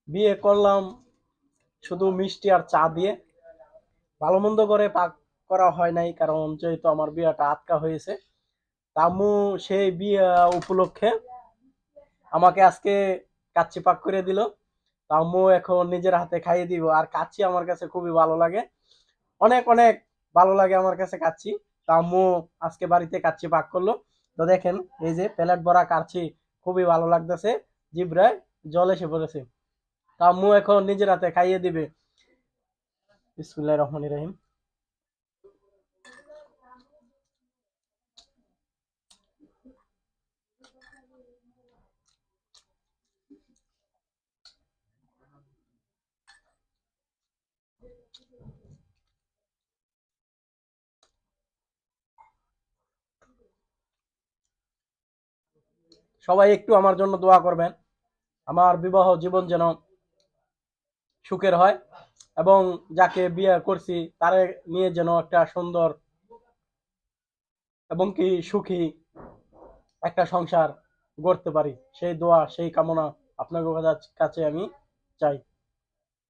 বিয়ে করলাম শুধু মিষ্টি আর চা দিয়ে। ভালো মন্দ করে পাক করা হয় নাই, কারণ যেহেতু আমার বিয়েটা আটকা হয়েছে। তা আম্মু সেই বিয়ে উপলক্ষে আমাকে আজকে কাচ্চি পাক করে দিল। তা আম্মু এখন নিজের হাতে খাইয়ে দিব। আর কাচ্চি আমার কাছে খুবই ভালো লাগে, অনেক অনেক ভালো লাগে আমার কাছে কাচ্চি। তা আম্মু আজকে বাড়িতে কাচ্চি পাক করলো। তো দেখেন, এই যে প্লেট ভরা কাচ্চি, খুবই ভালো লাগতেছে, জিব্রায় জল এসে পড়েছে। তা আম্মু এখন নিজের হাতে খাইয়ে দিবে। বিসমিল্লাহির রহমানির রহিম। সবাই একটু আমার জন্য দোয়া করবেন, আমার বিবাহ জীবন যেন সুখের হয়, এবং যাকে বিয়ে করছি তারে নিয়ে যেন একটা সুন্দর এবং কি সুখী একটা সংসার গড়তে পারি, সেই দোয়া সেই কামনা আপনাদের কাছে আমি চাই।